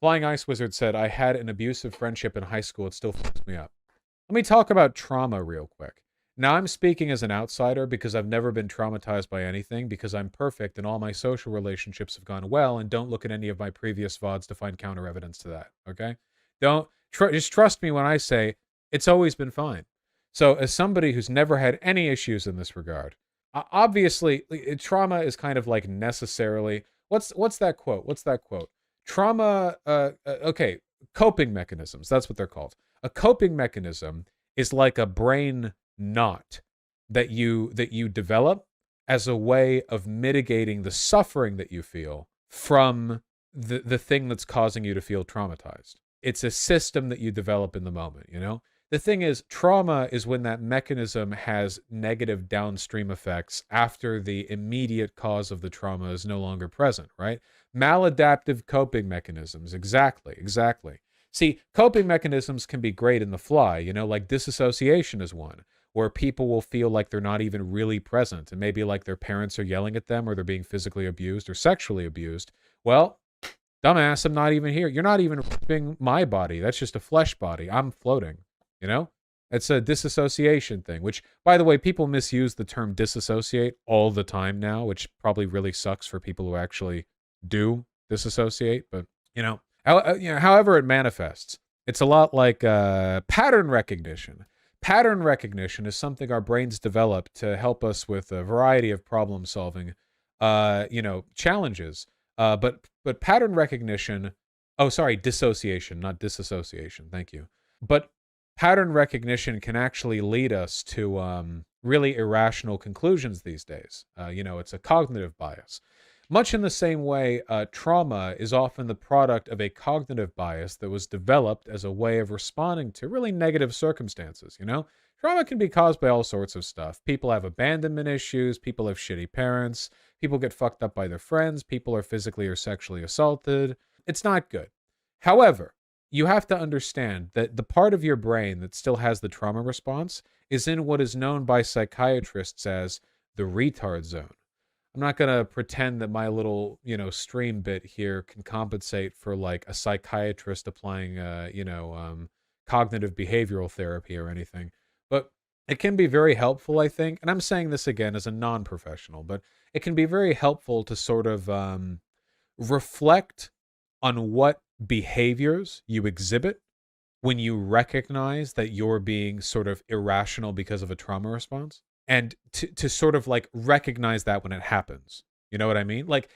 Flying Ice Wizard said, I had an abusive friendship in high school. It still fucks me up. Let me talk about trauma real quick. Now, I'm speaking as an outsider because I've never been traumatized by anything, because I'm perfect and all my social relationships have gone well, and don't look at any of my previous VODs to find counter evidence to that, okay? Just trust me when I say it's always been fine. So, as somebody who's never had any issues in this regard, obviously, trauma is kind of like necessarily. What's that quote? What's that quote? Trauma. Okay, coping mechanisms. That's what they're called. A coping mechanism is like a brain knot that you develop as a way of mitigating the suffering that you feel from the thing that's causing you to feel traumatized. It's a system that you develop in the moment, you know? The thing is, trauma is when that mechanism has negative downstream effects after the immediate cause of the trauma is no longer present, right? Maladaptive coping mechanisms. Exactly. See, coping mechanisms can be great in the fly, you know, like disassociation is one, where people will feel like they're not even really present and maybe like their parents are yelling at them or they're being physically abused or sexually abused. Well, dumbass, I'm not even here. You're not even ripping my body. That's just a flesh body. I'm floating, you know? It's a disassociation thing, which, by the way, people misuse the term disassociate all the time now, which probably really sucks for people who actually do disassociate. But, you know, however it manifests, it's a lot like pattern recognition. Pattern recognition is something our brains develop to help us with a variety of problem solving, challenges. But pattern recognition, dissociation, not disassociation. Thank you. But pattern recognition can actually lead us to really irrational conclusions these days. It's a cognitive bias. Much in the same way, trauma is often the product of a cognitive bias that was developed as a way of responding to really negative circumstances, you know? Trauma can be caused by all sorts of stuff. People have abandonment issues, people have shitty parents, people get fucked up by their friends, people are physically or sexually assaulted. It's not good. However, you have to understand that the part of your brain that still has the trauma response is in what is known by psychiatrists as the retard zone. I'm not going to pretend that my little, stream bit here can compensate for like a psychiatrist applying, cognitive behavioral therapy or anything. But it can be very helpful, I think. And I'm saying this again as a non-professional, but it can be very helpful to sort of reflect on what behaviors you exhibit when you recognize that you're being sort of irrational because of a trauma response. And to sort of like recognize that when it happens, you know what I mean? Like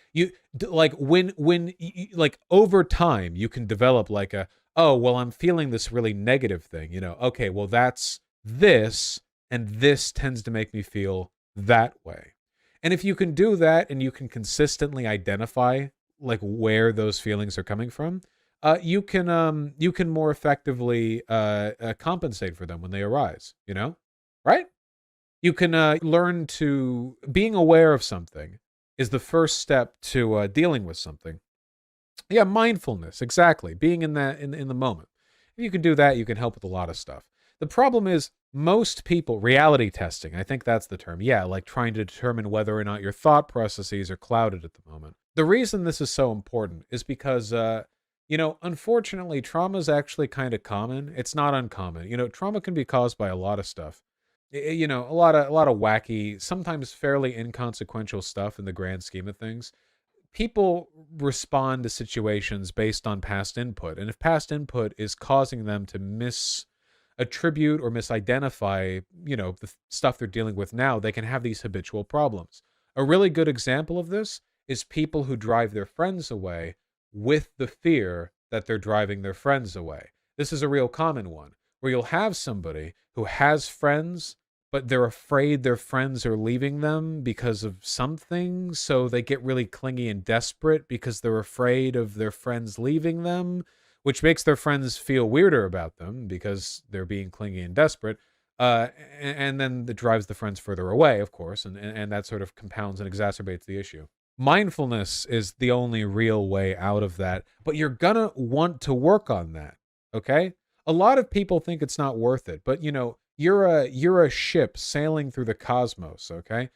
like over time you can develop like I'm feeling this really negative thing, okay, well that's this, and this tends to make me feel that way. And if you can do that and you can consistently identify like where those feelings are coming from, you can more effectively compensate for them when they arise, right? You can learn to being aware of something is the first step to dealing with something. Yeah, mindfulness, exactly. Being in that in the moment. If you can do that, you can help with a lot of stuff. The problem is most people, reality testing, I think that's the term. Yeah, like trying to determine whether or not your thought processes are clouded at the moment. The reason this is so important is because unfortunately, trauma is actually kind of common. It's not uncommon. Trauma can be caused by a lot of stuff. A lot of wacky, sometimes fairly inconsequential stuff in the grand scheme of things. People respond to situations based on past input, and if past input is causing them to misattribute or misidentify, the stuff they're dealing with now, they can have these habitual problems. A really good example of this is people who drive their friends away with the fear that they're driving their friends away. This is a real common one, where you'll have somebody who has friends, but they're afraid their friends are leaving them because of something, so they get really clingy and desperate because they're afraid of their friends leaving them, which makes their friends feel weirder about them because they're being clingy and desperate, and then it drives the friends further away, of course, and that sort of compounds and exacerbates the issue. Mindfulness is the only real way out of that, but you're gonna want to work on that, okay? A lot of people think it's not worth it, but you're a ship sailing through the cosmos, okay?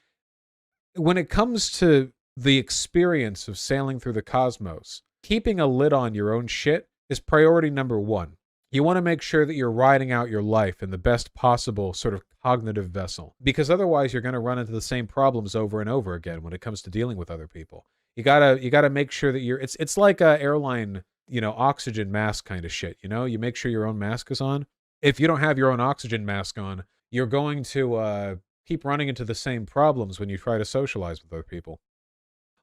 When it comes to the experience of sailing through the cosmos, keeping a lid on your own shit is priority number one. You want to make sure that you're riding out your life in the best possible sort of cognitive vessel, because otherwise you're going to run into the same problems over and over again when it comes to dealing with other people. You gotta make sure that it's like a airline, oxygen mask kind of shit. You make sure your own mask is on. If you don't have your own oxygen mask on, you're going to keep running into the same problems when you try to socialize with other people.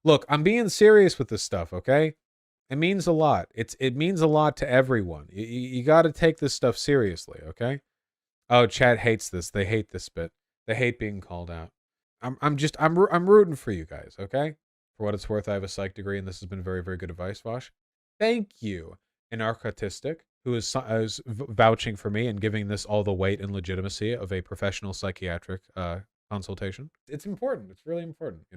Look, I'm being serious with this stuff, okay? It means a lot. It means a lot to everyone. You got to take this stuff seriously, okay? Oh, chat hates this. They hate this bit. They hate being called out. I'm rooting for you guys, okay? For what it's worth, I have a psych degree, and this has been very, very good advice, Vaush. Thank you, an archatistic who is vouching for me and giving this all the weight and legitimacy of a professional psychiatric consultation. It's important. It's really important,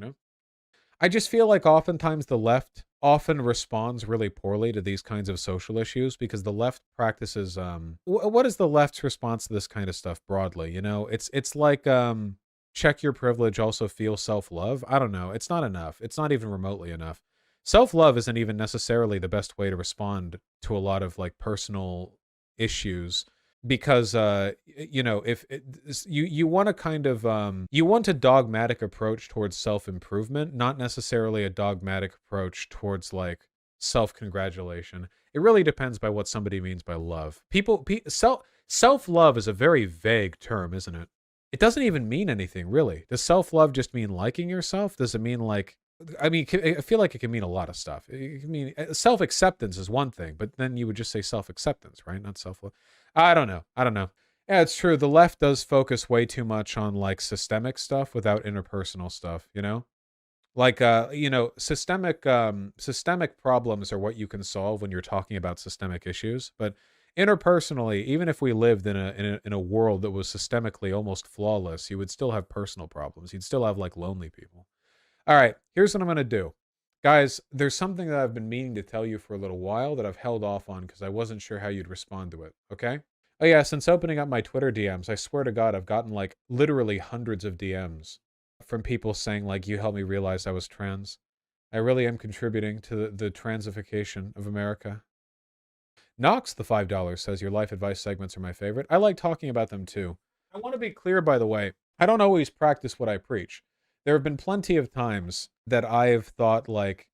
I just feel like oftentimes the left often responds really poorly to these kinds of social issues because the left practices what is the left's response to this kind of stuff broadly? It's like check your privilege, also feel self-love. I don't know. It's not enough. It's not even remotely enough. Self-love isn't even necessarily the best way to respond to a lot of like personal issues, because if you want a kind of you want a dogmatic approach towards self-improvement, not necessarily a dogmatic approach towards like self-congratulation. It really depends by what somebody means by love. Self-love is a very vague term, isn't it? It doesn't even mean anything, really. Does self-love just mean liking yourself? Does it mean like, I feel like it can mean a lot of stuff. It can mean self-acceptance is one thing, but then you would just say self-acceptance, right? Not self-love. I don't know. Yeah, it's true. The left does focus way too much on like systemic stuff without interpersonal stuff, Like systemic problems are what you can solve when you're talking about systemic issues, but interpersonally, even if we lived in a world that was systemically almost flawless, you would still have personal problems. You'd still have like lonely people. All right, here's what I'm going to do. Guys, there's something that I've been meaning to tell you for a little while that I've held off on because I wasn't sure how you'd respond to it, okay? Oh yeah, since opening up my Twitter DMs, I swear to God, I've gotten like literally hundreds of DMs from people saying like, you helped me realize I was trans. I really am contributing to the transification of America. Knox, the $5, says your life advice segments are my favorite. I like talking about them too. I want to be clear, by the way, I don't always practice what I preach. There have been plenty of times that I've thought like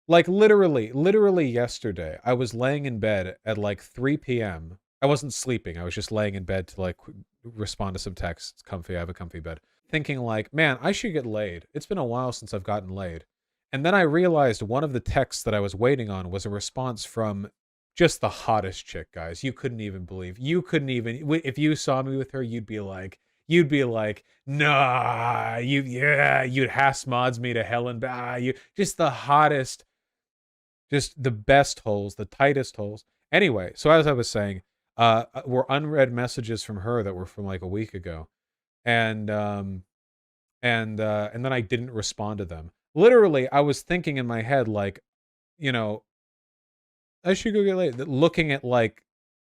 literally yesterday, I was laying in bed at like 3 p.m. I wasn't sleeping. I was just laying in bed to like respond to some texts. It's comfy. I have a comfy bed. Thinking like, man, I should get laid. It's been a while since I've gotten laid. And then I realized one of the texts that I was waiting on was a response from just the hottest chick, guys. You couldn't even believe. If you saw me with her, you'd be like, nah, you'd Haas mods me to hell and back. You just the hottest, just the best holes, the tightest holes. Anyway, so as I was saying, were unread messages from her that were from like a week ago, and then I didn't respond to them. Literally, I was thinking in my head like, I should go get laid. Looking at like,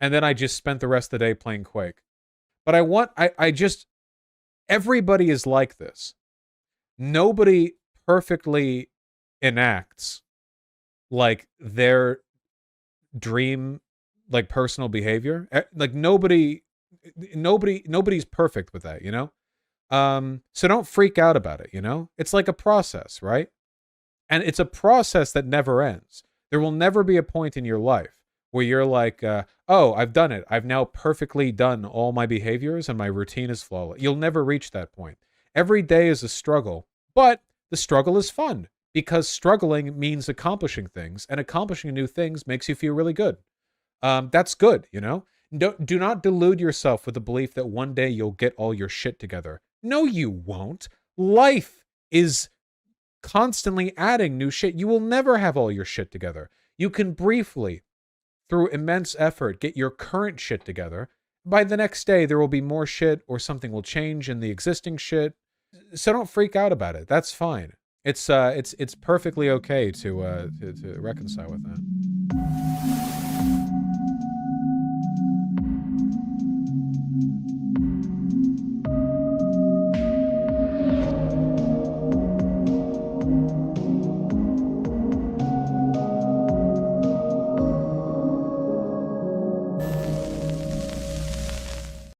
and then I just spent the rest of the day playing Quake. But everybody is like this. Nobody perfectly enacts like their dream, like personal behavior. Like nobody's perfect with that, So don't freak out about it, It's like a process, right? And it's a process that never ends. There will never be a point in your life where you're like, oh, I've done it. I've now perfectly done all my behaviors and my routine is flawless. You'll never reach that point. Every day is a struggle, but the struggle is fun because struggling means accomplishing things, and accomplishing new things makes you feel really good. That's good, Do not delude yourself with the belief that one day you'll get all your shit together. No, you won't. Life is constantly adding new shit. You will never have all your shit together. You can briefly, through immense effort, get your current shit together. By the next day, there will be more shit or something will change in the existing shit. So don't freak out about it. That's fine. It's perfectly okay to reconcile with that.